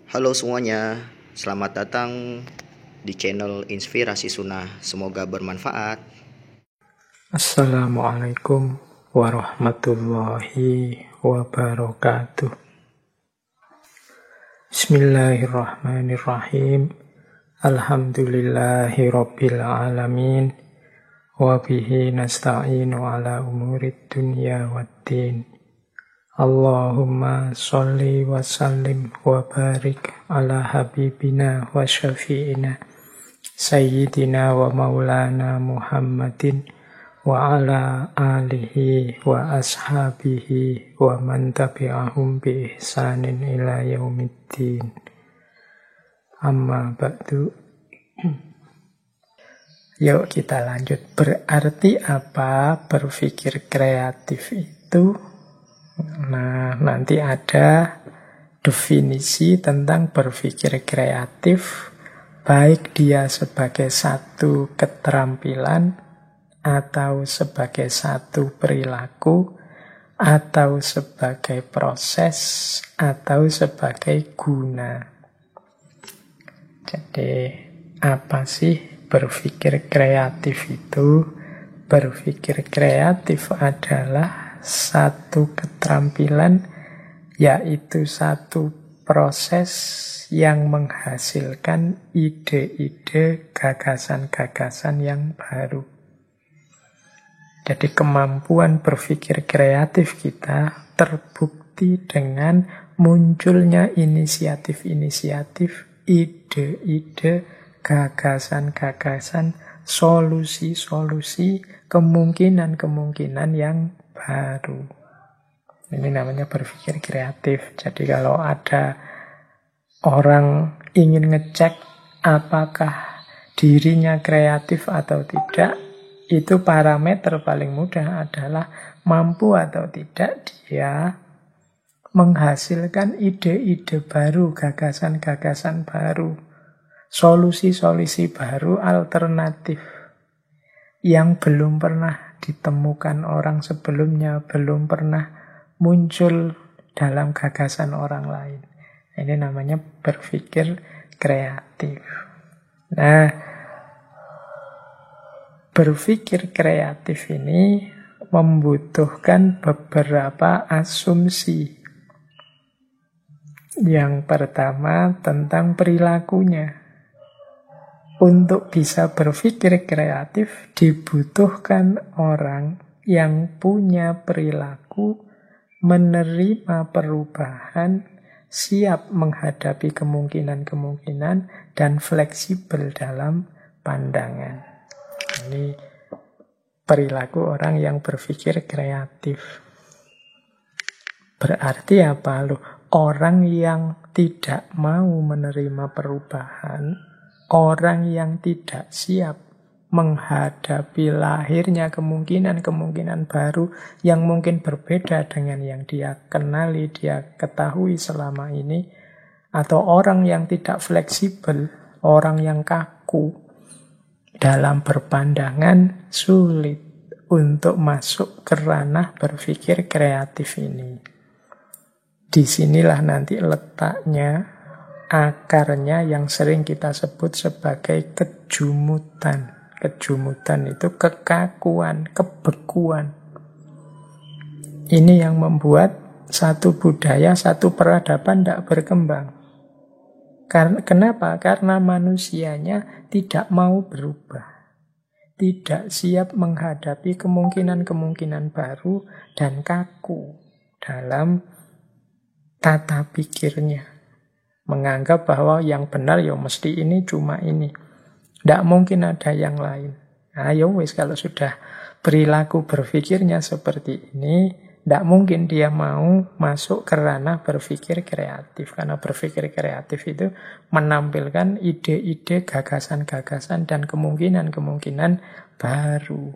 Halo semuanya, selamat datang di channel Inspirasi Sunnah. Semoga bermanfaat. Assalamualaikum warahmatullahi wabarakatuh. Bismillahirrahmanirrahim. Alhamdulillahi rabbil alamin. Wabihi nasta'inu ala umurid dunya waddin. Allahumma sholli wa sallim wa barik ala habibina wa syafi'ina Sayyidina wa maulana Muhammadin wa ala alihi wa ashabihi wa man tabi'ahum bi ihsanin ila yaumiddin. Amma ba'du. Yuk kita lanjut. Berarti apa berpikir kreatif itu? Nah, nanti ada definisi tentang berpikir kreatif, baik dia sebagai satu keterampilan, atau sebagai satu perilaku, atau sebagai proses, atau sebagai guna. Jadi, apa sih berpikir kreatif itu? Berpikir kreatif adalah satu keterampilan, yaitu satu proses yang menghasilkan ide-ide, gagasan-gagasan yang baru. Jadi kemampuan berpikir kreatif kita terbukti dengan munculnya inisiatif-inisiatif, ide-ide, gagasan-gagasan, solusi-solusi, kemungkinan-kemungkinan yang baru. Ini namanya berpikir kreatif. Jadi kalau ada orang ingin ngecek apakah dirinya kreatif atau tidak, itu parameter paling mudah adalah mampu atau tidak dia menghasilkan ide-ide baru, gagasan-gagasan baru, solusi-solusi baru, alternatif yang belum pernah ditemukan orang sebelumnya, belum pernah muncul dalam gagasan orang lain. Ini namanya berpikir kreatif. Nah, berpikir kreatif ini membutuhkan beberapa asumsi. Yang pertama tentang perilakunya. Untuk bisa berpikir kreatif dibutuhkan orang yang punya perilaku menerima perubahan, siap menghadapi kemungkinan-kemungkinan, dan fleksibel dalam pandangan. Ini perilaku orang yang berpikir kreatif. Berarti apa loh? Orang yang tidak mau menerima perubahan, orang yang tidak siap menghadapi lahirnya kemungkinan-kemungkinan baru yang mungkin berbeda dengan yang dia kenali, dia ketahui selama ini, atau orang yang tidak fleksibel, orang yang kaku dalam berpandangan, sulit untuk masuk ke ranah berpikir kreatif ini. Disinilah nanti letaknya, akarnya yang sering kita sebut sebagai kejumutan. Kejumutan itu kekakuan, kebekuan. Ini yang membuat satu budaya, satu peradaban tidak berkembang. Kenapa? Karena manusianya tidak mau berubah. Tidak siap menghadapi kemungkinan-kemungkinan baru dan kaku dalam tata pikirnya. Menganggap bahwa yang benar ya mesti ini, cuma ini. Tidak mungkin ada yang lain. Nah, ya wis, kalau sudah perilaku berpikirnya seperti ini, tidak mungkin dia mau masuk ke ranah berpikir kreatif. Karena berpikir kreatif itu menampilkan ide-ide, gagasan-gagasan, dan kemungkinan-kemungkinan baru.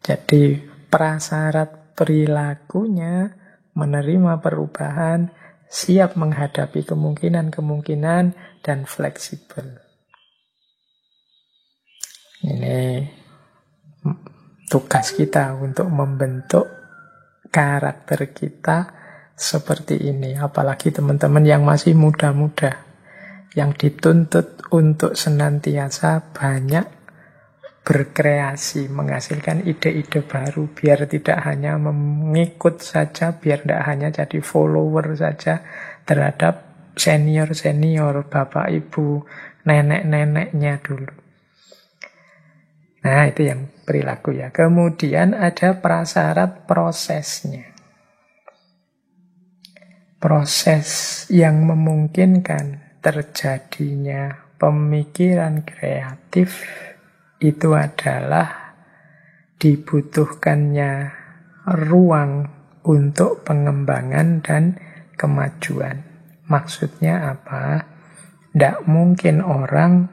Jadi prasyarat perilakunya menerima perubahan, siap menghadapi kemungkinan-kemungkinan, dan fleksibel. Ini tugas kita untuk membentuk karakter kita seperti ini. Apalagi teman-teman yang masih muda-muda, yang dituntut untuk senantiasa banyak berkreasi, menghasilkan ide-ide baru, biar tidak hanya mengikut saja, biar tidak hanya jadi follower saja terhadap senior-senior, bapak ibu, nenek-neneknya dulu. Nah, itu yang perilaku ya. Kemudian ada prasyarat prosesnya. Proses yang memungkinkan terjadinya pemikiran kreatif itu adalah dibutuhkannya ruang untuk pengembangan dan kemajuan. Maksudnya apa? Tidak mungkin orang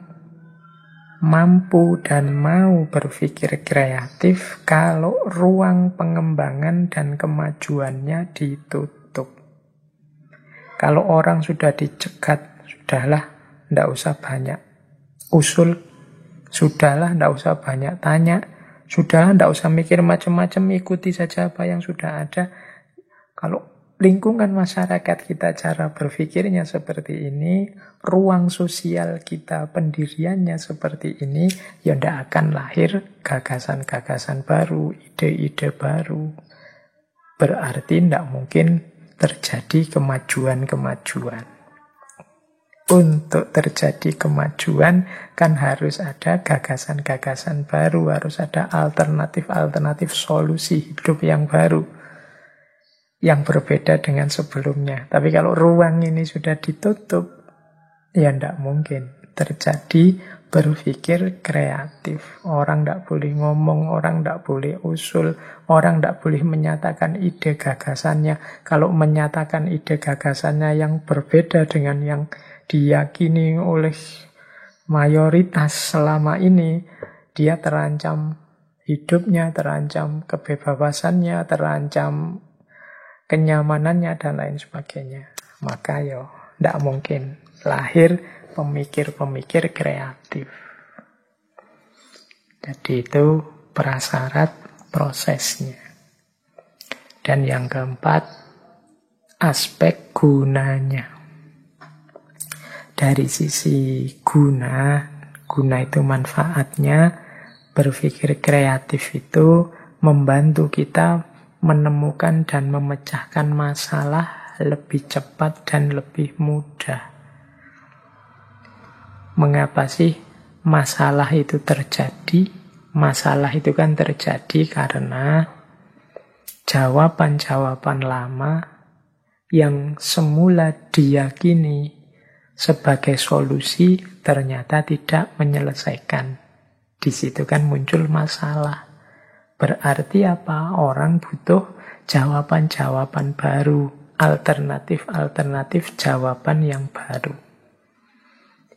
mampu dan mau berpikir kreatif kalau ruang pengembangan dan kemajuannya ditutup. Kalau orang sudah dicegat, sudahlah, tidak usah banyak usul, sudahlah, tidak usah banyak tanya, sudahlah, tidak usah mikir macam-macam, ikuti saja apa yang sudah ada. Kalau lingkungan masyarakat kita cara berpikirnya seperti ini, ruang sosial kita pendiriannya seperti ini, ya tidak akan lahir gagasan-gagasan baru, ide-ide baru. Berarti tidak mungkin terjadi kemajuan-kemajuan. Untuk terjadi kemajuan kan harus ada gagasan-gagasan baru, harus ada alternatif-alternatif solusi hidup yang baru, yang berbeda dengan sebelumnya. Tapi kalau ruang ini sudah ditutup, ya tidak mungkin terjadi berpikir kreatif. Orang tidak boleh ngomong, orang tidak boleh usul, orang tidak boleh menyatakan ide gagasannya. Kalau menyatakan ide gagasannya yang berbeda dengan yang diyakini oleh mayoritas selama ini, dia terancam hidupnya, terancam kebebasannya, terancam kenyamanannya, dan lain sebagainya. Maka tidak mungkin lahir pemikir-pemikir kreatif. Jadi itu prasyarat prosesnya. Dan yang keempat, aspek gunanya. Dari sisi guna itu manfaatnya, berpikir kreatif itu membantu kita menemukan dan memecahkan masalah lebih cepat dan lebih mudah. Mengapa sih masalah itu terjadi? Masalah itu kan terjadi karena jawaban-jawaban lama yang semula diyakini sebagai solusi ternyata tidak menyelesaikan. Di situ kan muncul masalah. Berarti apa? Orang butuh jawaban-jawaban baru, alternatif-alternatif jawaban yang baru.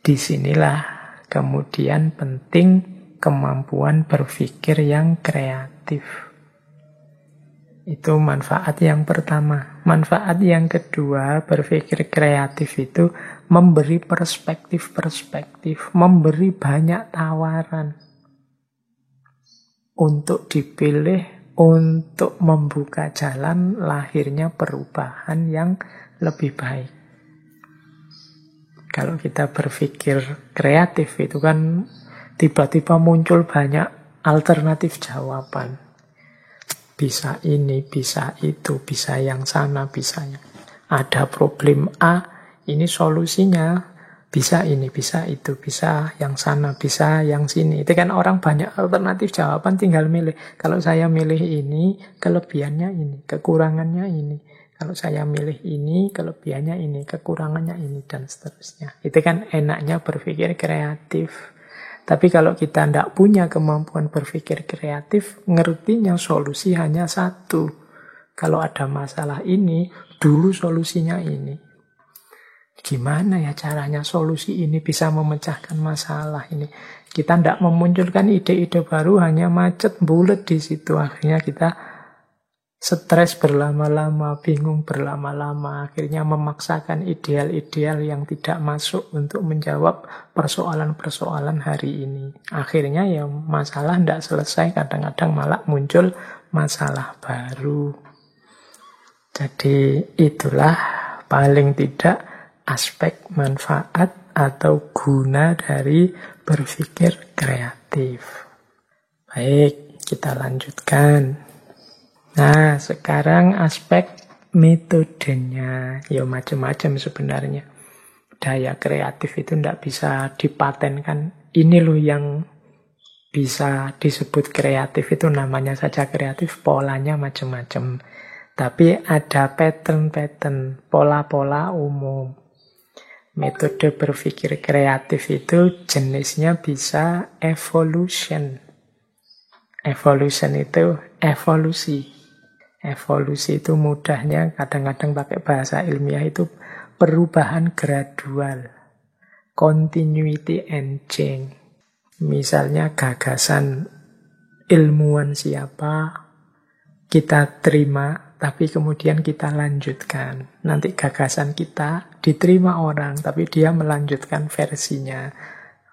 Disinilah kemudian penting kemampuan berpikir yang kreatif. Itu manfaat yang pertama. Manfaat yang kedua, berpikir kreatif itu memberi perspektif-perspektif, memberi banyak tawaran untuk dipilih, untuk membuka jalan lahirnya perubahan yang lebih baik. Kalau kita berpikir kreatif itu kan tiba-tiba muncul banyak alternatif jawaban. Bisa ini, bisa itu, bisa yang sana, bisa yang... Ada problem A, ini solusinya. Bisa ini, bisa itu, bisa yang sana, bisa yang sini. Itu kan orang banyak alternatif jawaban, tinggal milih. Kalau saya milih ini, kelebihannya ini, kekurangannya ini. Kalau saya milih ini, kelebihannya ini, kekurangannya ini, dan seterusnya. Itu kan enaknya berpikir kreatif. Tapi kalau kita tidak punya kemampuan berpikir kreatif, ngertinya solusi hanya satu. Kalau ada masalah ini, dulu solusinya ini. Gimana ya caranya solusi ini bisa memecahkan masalah ini? Kita tidak memunculkan ide-ide baru, hanya macet, bulet di situ. Akhirnya kita stres berlama-lama, bingung berlama-lama, akhirnya memaksakan ideal-ideal yang tidak masuk untuk menjawab persoalan-persoalan hari ini. Akhirnya ya masalah tidak selesai, kadang-kadang malah muncul masalah baru. Jadi itulah paling tidak aspek manfaat atau guna dari berpikir kreatif. Baik, kita lanjutkan. Nah, sekarang aspek metodenya. Ya macam-macam sebenarnya. Daya kreatif itu tidak bisa dipatenkan. Ini loh yang bisa disebut kreatif, itu namanya saja kreatif, polanya macam-macam. Tapi ada pattern-pattern, pola-pola umum. Metode berpikir kreatif itu jenisnya bisa evolution. Evolution itu evolusi. Evolusi itu mudahnya kadang-kadang pakai bahasa ilmiah itu perubahan gradual. Continuity and change. Misalnya gagasan ilmuwan siapa, kita terima, tapi kemudian kita lanjutkan. Nanti gagasan kita diterima orang, tapi dia melanjutkan versinya.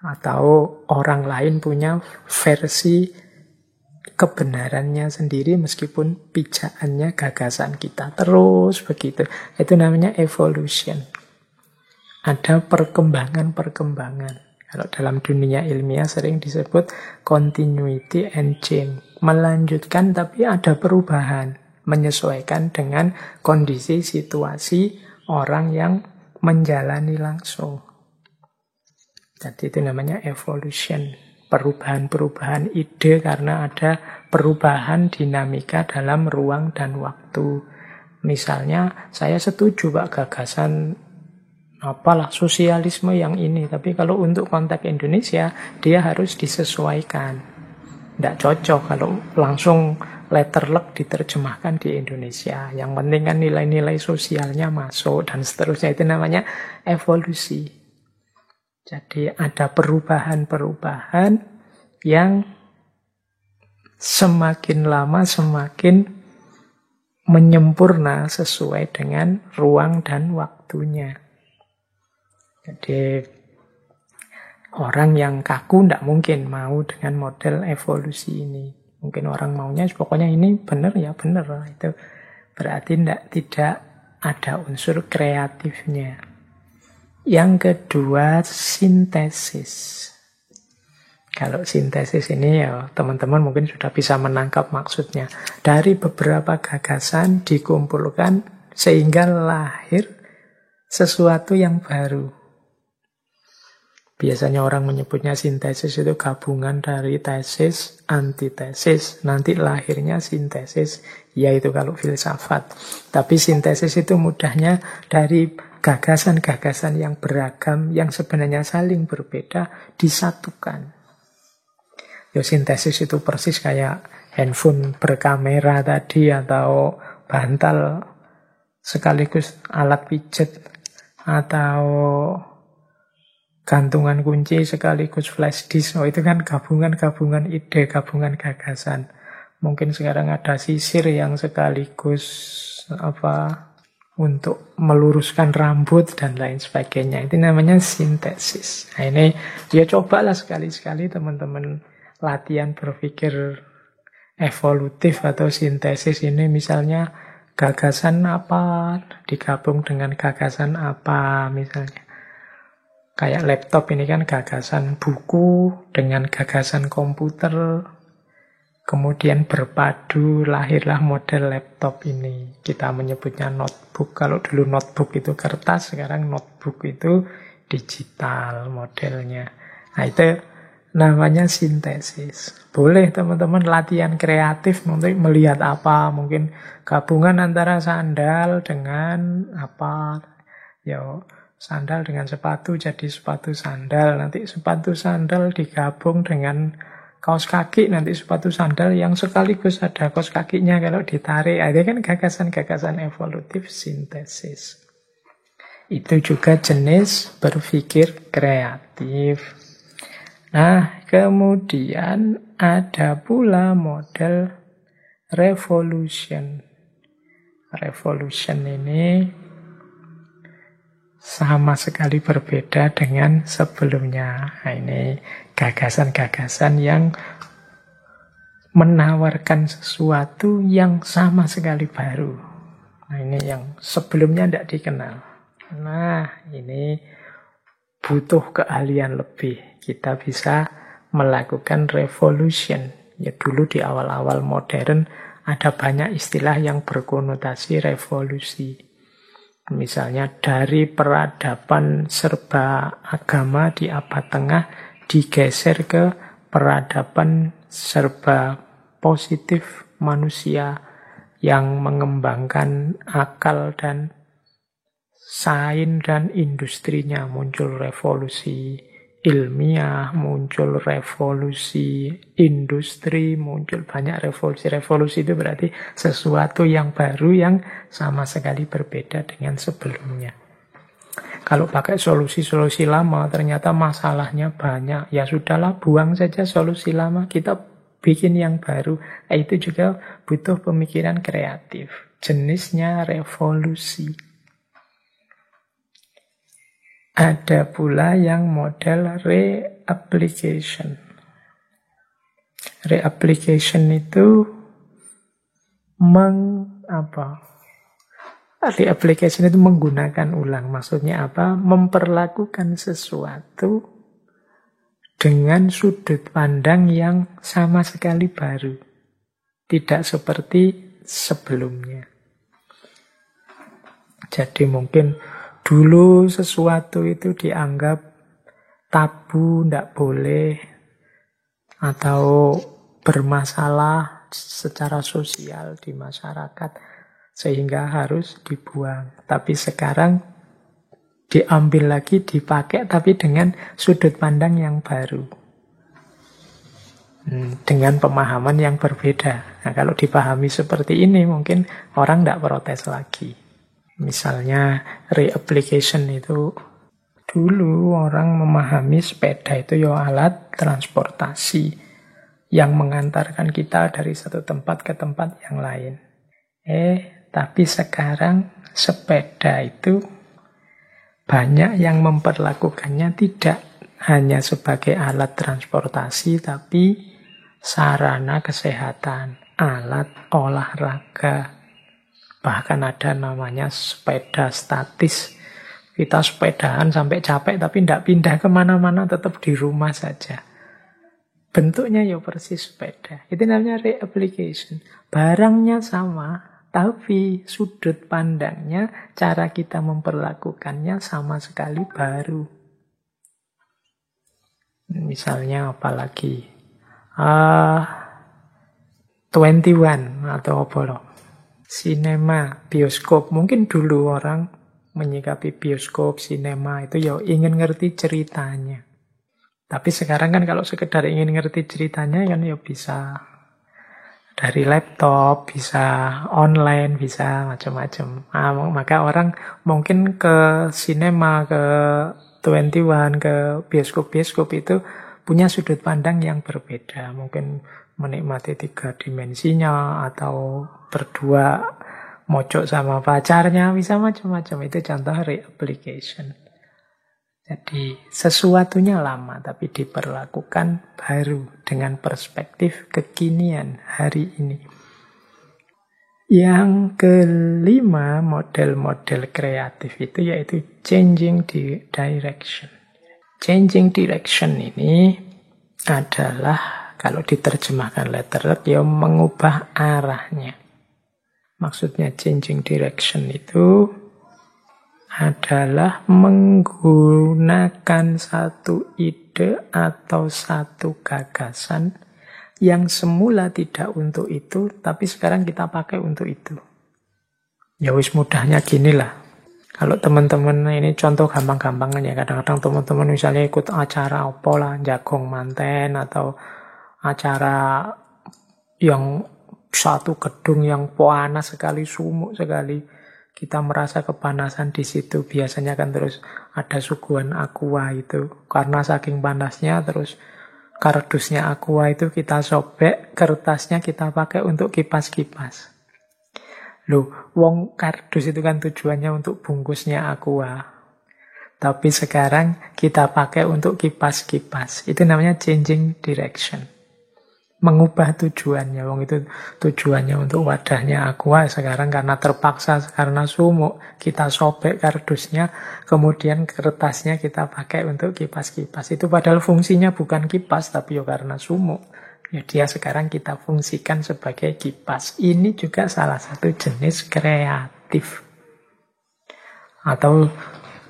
Atau orang lain punya versi kebenarannya sendiri meskipun pijakannya gagasan kita. Terus begitu. Itu namanya evolution. Ada perkembangan-perkembangan. Kalau dalam dunia ilmiah sering disebut continuity and change. Melanjutkan tapi ada perubahan. Menyesuaikan dengan kondisi situasi orang yang menjalani langsung. Jadi itu namanya evolution. Perubahan-perubahan ide karena ada perubahan dinamika dalam ruang dan waktu. Misalnya saya setuju Pak gagasan sosialisme yang ini, tapi kalau untuk konteks Indonesia dia harus disesuaikan. Tidak cocok kalau langsung letterlek diterjemahkan di Indonesia. Yang penting kan nilai-nilai sosialnya masuk dan seterusnya. Itu namanya evolusi. Jadi ada perubahan-perubahan yang semakin lama semakin menyempurna sesuai dengan ruang dan waktunya. Jadi orang yang kaku tidak mungkin mau dengan model evolusi ini. Mungkin orang maunya pokoknya ini benar ya benar. Itu berarti tidak ada unsur kreatifnya. Yang kedua, sintesis. Kalau sintesis ini ya teman-teman mungkin sudah bisa menangkap maksudnya. Dari beberapa gagasan dikumpulkan sehingga lahir sesuatu yang baru. Biasanya orang menyebutnya sintesis itu gabungan dari tesis, antitesis. Nanti lahirnya sintesis, yaitu kalau filsafat. Tapi sintesis itu mudahnya dari gagasan-gagasan yang beragam, yang sebenarnya saling berbeda, disatukan. Ya, sintesis itu persis kayak handphone berkamera tadi, atau bantal sekaligus alat pijet, atau gantungan kunci sekaligus flash disk. Oh, itu kan gabungan-gabungan ide, gabungan gagasan. Mungkin sekarang ada sisir yang sekaligus untuk meluruskan rambut dan lain sebagainya. Itu namanya sintesis. Nah, ini ya cobalah sekali-sekali teman-teman latihan berpikir evolutif atau sintesis ini. Misalnya gagasan apa digabung dengan gagasan apa misalnya. Kayak laptop ini kan gagasan buku dengan gagasan komputer. Kemudian berpadu, lahirlah model laptop ini. Kita menyebutnya notebook. Kalau dulu notebook itu kertas, sekarang notebook itu digital modelnya. Nah, itu namanya sintesis. Boleh teman-teman latihan kreatif untuk melihat apa. Mungkin gabungan antara sandal dengan apa. Ya, sandal dengan sepatu jadi sepatu sandal. Nanti sepatu sandal digabung dengan kaos kaki, nanti sepatu sandal yang sekaligus ada kaos kakinya kalau ditarik. Ada kan gagasan-gagasan evolutif sintesis. Itu juga jenis berpikir kreatif. Nah, kemudian ada pula model revolution. Revolution ini sama sekali berbeda dengan sebelumnya. Nah, ini gagasan-gagasan yang menawarkan sesuatu yang sama sekali baru. Nah, ini yang sebelumnya tidak dikenal. Nah, ini butuh keahlian lebih. Kita bisa melakukan revolution. Ya dulu di awal-awal modern ada banyak istilah yang berkonotasi revolusi. Misalnya dari peradaban serba agama di abad tengah digeser ke peradaban serba positif manusia yang mengembangkan akal dan sains dan industrinya. Muncul revolusi ilmiah, muncul revolusi industri, muncul banyak revolusi. Revolusi itu berarti sesuatu yang baru yang sama sekali berbeda dengan sebelumnya. Kalau pakai solusi-solusi lama ternyata masalahnya banyak. Ya sudahlah, buang saja solusi lama, kita bikin yang baru. Itu juga butuh pemikiran kreatif. Jenisnya revolusi. Ada pula yang model reapplication. Reapplication itu Reapplication itu menggunakan ulang. Maksudnya apa? Memperlakukan sesuatu dengan sudut pandang yang sama sekali baru. Tidak seperti sebelumnya. Jadi mungkin dulu sesuatu itu dianggap tabu, tidak boleh, atau bermasalah secara sosial di masyarakat, sehingga harus dibuang. Tapi sekarang diambil lagi, dipakai, tapi dengan sudut pandang yang baru. Dengan pemahaman yang berbeda. Nah, kalau dipahami seperti ini, mungkin orang tidak protes lagi. Misalnya reapplication itu, dulu orang memahami sepeda itu ya alat transportasi yang mengantarkan kita dari satu tempat ke tempat yang lain. Tapi sekarang sepeda itu banyak yang memperlakukannya tidak hanya sebagai alat transportasi, tapi sarana kesehatan, alat olahraga. Bahkan ada namanya sepeda statis. Kita sepedaan sampai capek tapi tidak pindah kemana-mana, tetap di rumah saja. Bentuknya ya persis sepeda. Itu namanya reapplication. Barangnya sama, tapi sudut pandangnya, cara kita memperlakukannya sama sekali baru. Misalnya apalagi 21 atau apa loh. Sinema, bioskop. Mungkin dulu orang menyikapi bioskop, sinema itu ya ingin ngerti ceritanya. Tapi sekarang kan kalau sekedar ingin ngerti ceritanya kan ya bisa dari laptop, bisa online, bisa macam-macam. Maka orang mungkin ke sinema, ke 21, ke bioskop-bioskop itu punya sudut pandang yang berbeda. Mungkin menikmati 3 dimensinya, atau berdua mojok sama pacarnya, bisa macam-macam. Itu contoh reapplication. Jadi sesuatunya lama tapi diperlakukan baru dengan perspektif kekinian hari ini. Yang kelima model-model kreatif itu yaitu changing direction. Changing direction ini adalah kalau diterjemahkan letterlet ya mengubah arahnya. Maksudnya changing direction itu adalah menggunakan satu ide atau satu gagasan yang semula tidak untuk itu, tapi sekarang kita pakai untuk itu. Ya wis mudahnya ginilah. Kalau teman-teman ini contoh gampang-gampangan ya, kadang-kadang teman-teman misalnya ikut acara apa lah, jagong manten atau acara yang satu gedung yang panas sekali, sumuk sekali. Kita merasa kepanasan di situ. Biasanya kan terus ada suguhan aqua itu. Karena saking panasnya terus kardusnya aqua itu kita sobek, kertasnya kita pakai untuk kipas-kipas. Loh, wong kardus itu kan tujuannya untuk bungkusnya aqua. Tapi sekarang kita pakai untuk kipas-kipas. Itu namanya changing direction. Mengubah tujuannya. Wong itu tujuannya untuk wadahnya aqua, sekarang karena terpaksa, karena sumuk, kita sobek kardusnya, kemudian kertasnya kita pakai untuk kipas-kipas. Itu padahal fungsinya bukan kipas, tapi ya karena sumuk. Ya dia sekarang kita fungsikan sebagai kipas. Ini juga salah satu jenis kreatif. Atau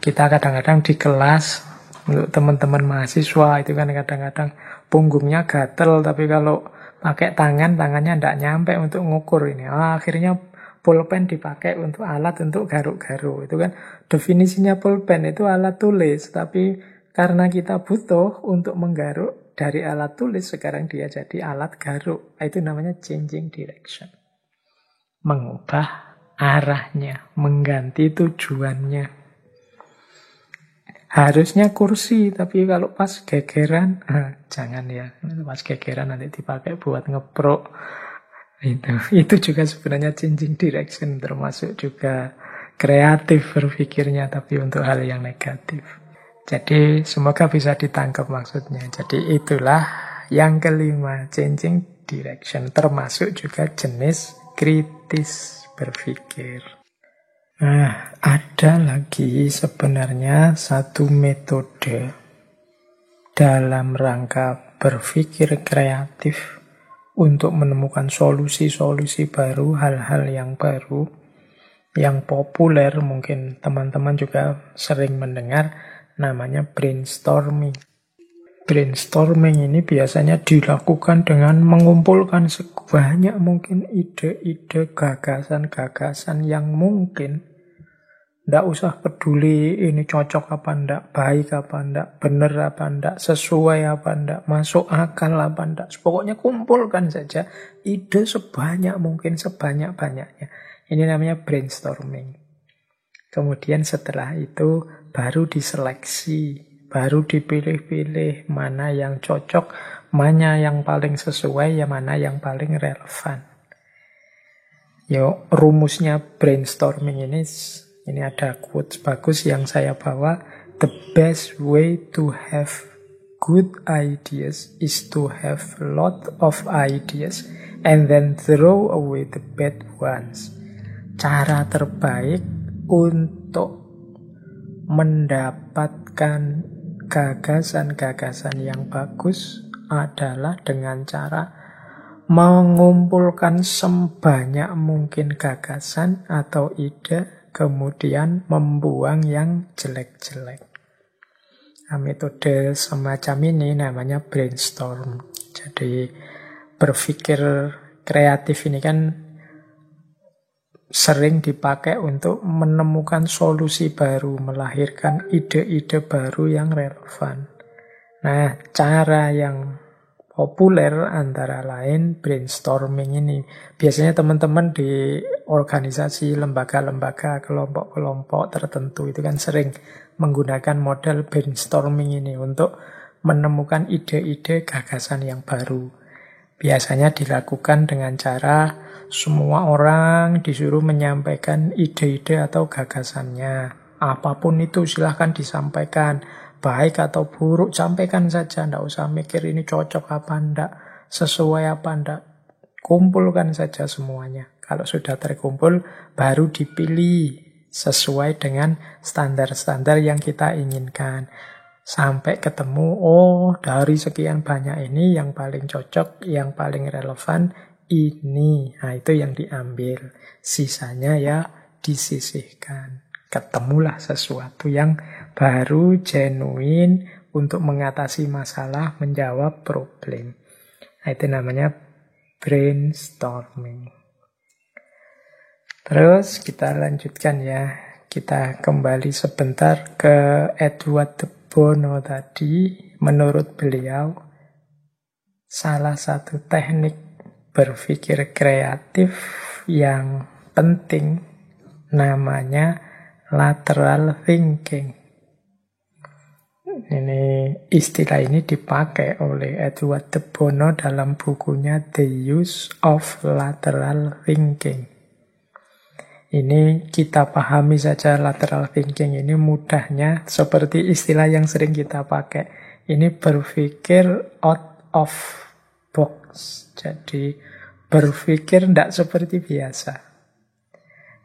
kita kadang-kadang di kelas, untuk teman-teman mahasiswa itu kan kadang-kadang punggungnya gatel, tapi kalau pakai tangan, tangannya tidak nyampe untuk ngukur ini. Akhirnya pulpen dipakai untuk alat untuk garuk-garuk. Itu kan definisinya pulpen itu alat tulis, tapi karena kita butuh untuk menggaruk dari alat tulis, sekarang dia jadi alat garuk. Itu namanya changing direction. Mengubah arahnya, mengganti tujuannya. Harusnya kursi, tapi kalau pas gegeran, jangan ya. Pas gegeran nanti dipakai buat ngeprok. Itu juga sebenarnya changing direction, termasuk juga kreatif berpikirnya, tapi untuk hal yang negatif. Jadi semoga bisa ditangkap maksudnya. Jadi itulah yang kelima, changing direction. Termasuk juga jenis kritis berpikir. Nah, ada lagi sebenarnya satu metode dalam rangka berpikir kreatif untuk menemukan solusi-solusi baru, hal-hal yang baru, yang populer, mungkin teman-teman juga sering mendengar, namanya brainstorming. Brainstorming ini biasanya dilakukan dengan mengumpulkan sebanyak mungkin ide-ide, gagasan-gagasan yang mungkin. Nggak usah peduli ini cocok apa ndak, baik apa ndak, benar apa ndak, sesuai apa ndak, masuk akal apa ndak. Pokoknya kumpulkan saja ide sebanyak mungkin, sebanyak-banyaknya. Ini namanya brainstorming. Kemudian setelah itu baru diseleksi, baru dipilih-pilih mana yang cocok, mana yang paling sesuai, ya mana yang paling relevan. Yo, rumusnya brainstorming ini ada quotes bagus yang saya bawa. The best way to have good ideas is to have lot of ideas and then throw away the bad ones. Cara terbaik untuk mendapatkan gagasan-gagasan yang bagus adalah dengan cara mengumpulkan sebanyak mungkin gagasan atau ide, kemudian membuang yang jelek-jelek. Nah, metode semacam ini namanya brainstorm. Jadi berpikir kreatif ini kan sering dipakai untuk menemukan solusi baru, melahirkan ide-ide baru yang relevan. Nah, cara yang populer antara lain brainstorming ini. Biasanya teman-teman di organisasi, lembaga-lembaga, kelompok-kelompok tertentu itu kan sering menggunakan model brainstorming ini untuk menemukan ide-ide gagasan yang baru. Biasanya dilakukan dengan cara semua orang disuruh menyampaikan ide-ide atau gagasannya. Apapun itu silahkan disampaikan. Baik atau buruk, sampaikan saja. Tidak usah mikir ini cocok apa enggak, sesuai apa enggak. Kumpulkan saja semuanya. Kalau sudah terkumpul, baru dipilih sesuai dengan standar-standar yang kita inginkan. Sampai ketemu, oh dari sekian banyak ini yang paling cocok, yang paling relevan ini. Nah itu yang diambil. Sisanya ya disisihkan. Ketemulah sesuatu yang baru, genuine, untuk mengatasi masalah, menjawab problem. Nah, itu namanya brainstorming. Terus kita lanjutkan ya. Kita kembali sebentar ke Edward de Bono tadi. Menurut beliau, salah satu teknik berpikir kreatif yang penting namanya lateral thinking. Istilah ini dipakai oleh Edward de Bono dalam bukunya The Use of Lateral Thinking. Ini kita pahami saja lateral thinking ini mudahnya seperti istilah yang sering kita pakai. Ini berpikir out of box. Jadi berpikir tidak seperti biasa.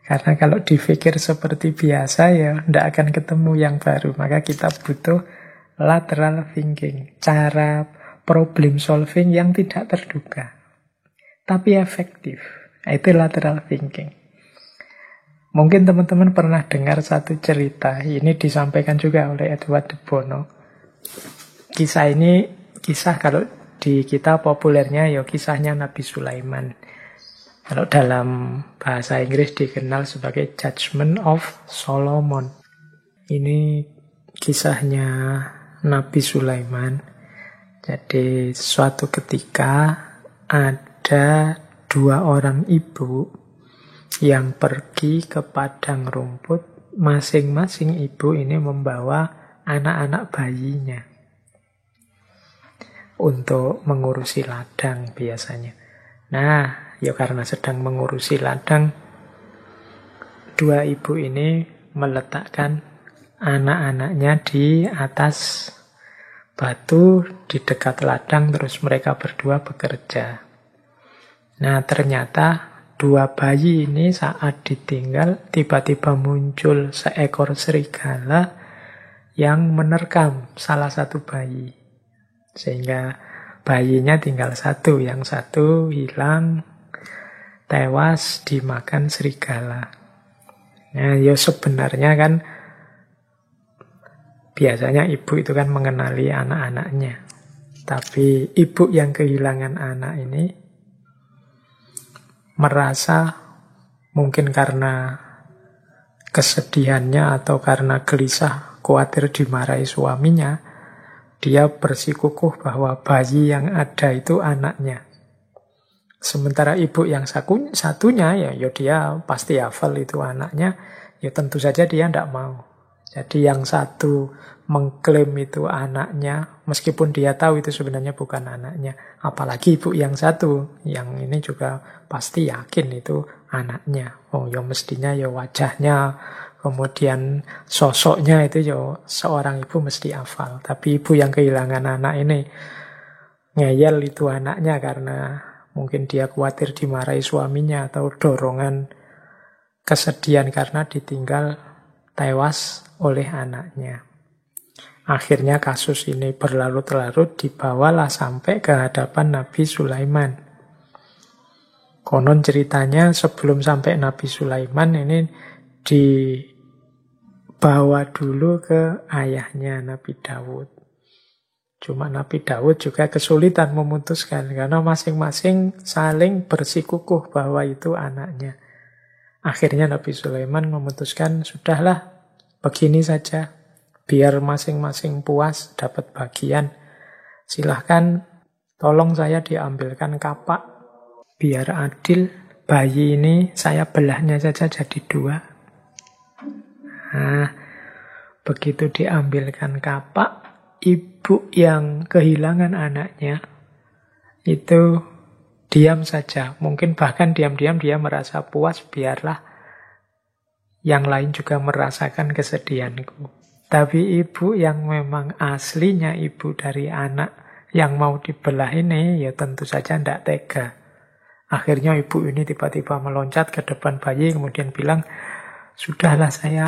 Karena kalau dipikir seperti biasa ya tidak akan ketemu yang baru. Maka kita butuh lateral thinking. Cara problem solving yang tidak terduga. Tapi efektif. Itu lateral thinking. Mungkin teman-teman pernah dengar satu cerita. Ini disampaikan juga oleh Edward de Bono. Kisah ini, kisah kalau di kita populernya ya kisahnya Nabi Sulaiman. Kalau dalam bahasa Inggris dikenal sebagai Judgment of Solomon. Ini kisahnya Nabi Sulaiman. Jadi suatu ketika ada 2 orang ibu yang pergi ke padang rumput. Masing-masing ibu ini membawa anak-anak bayinya untuk mengurusi ladang biasanya. Nah, ya karena sedang mengurusi ladang, 2 ibu ini meletakkan anak-anaknya di atas batu di dekat ladang, terus mereka berdua bekerja. Nah, ternyata 2 bayi ini saat ditinggal, tiba-tiba muncul seekor serigala yang menerkam salah satu bayi. Sehingga bayinya tinggal 1, yang 1 hilang, tewas dimakan serigala. Nah, ya sebenarnya kan biasanya ibu itu kan mengenali anak-anaknya. Tapi ibu yang kehilangan anak ini merasa mungkin karena kesedihannya atau karena gelisah, khawatir dimarahi suaminya, dia bersikukuh bahwa bayi yang ada itu anaknya. Sementara ibu yang satunya ya dia pasti hafal itu anaknya, ya tentu saja dia tidak mau. Jadi yang satu mengklaim itu anaknya, meskipun dia tahu itu sebenarnya bukan anaknya. Apalagi ibu yang satu, yang ini juga pasti yakin itu anaknya. Oh ya mestinya ya wajahnya, kemudian sosoknya itu ya seorang ibu mesti hafal. Tapi ibu yang kehilangan anak ini ngeyel itu anaknya karena mungkin dia khawatir dimarahi suaminya atau dorongan kesedihan karena ditinggal tewas oleh anaknya. Akhirnya kasus ini berlarut-larut, dibawalah sampai ke hadapan Nabi Sulaiman. Konon ceritanya sebelum sampai Nabi Sulaiman ini dibawa dulu ke ayahnya Nabi Daud. Cuma Nabi Daud juga kesulitan memutuskan karena masing-masing saling bersikukuh bahwa itu anaknya. Akhirnya Nabi Sulaiman memutuskan, sudahlah, begini saja. Biar masing-masing puas dapat bagian. Silahkan tolong saya diambilkan kapak. Biar adil, bayi ini saya belahnya saja jadi 2. Nah, begitu diambilkan kapak, ibu yang kehilangan anaknya itu diam saja. Mungkin bahkan diam-diam dia merasa puas, biarlah yang lain juga merasakan kesedihanku. Tapi ibu yang memang aslinya ibu dari anak yang mau dibelah ini, ya tentu saja tidak tega. Akhirnya ibu ini tiba-tiba meloncat ke depan bayi, kemudian bilang, sudahlah saya,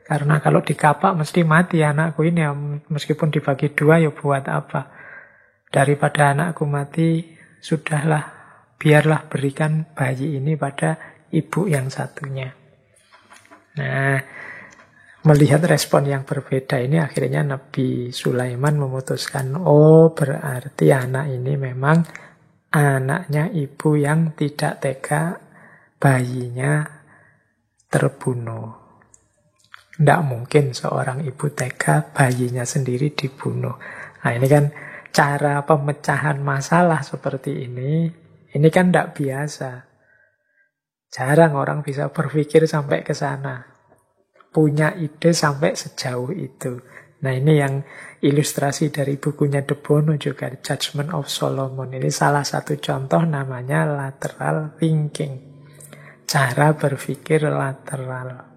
karena kalau dikapak mesti mati anakku ini, ya, meskipun dibagi 2 ya buat apa. Daripada anakku mati, sudahlah, biarlah berikan bayi ini pada ibu yang satunya. Nah, melihat respon yang berbeda ini, akhirnya Nabi Sulaiman memutuskan, oh berarti anak ini memang anaknya ibu yang tidak tega bayinya terbunuh. Tidak mungkin seorang ibu tega bayinya sendiri dibunuh. Nah ini kan cara pemecahan masalah seperti ini kan tidak biasa. Jarang orang bisa berpikir sampai ke sana. Punya ide sampai sejauh itu. Nah ini yang ilustrasi dari bukunya De Bono juga, Judgment of Solomon. Ini salah satu contoh, namanya lateral thinking. Cara berpikir lateral.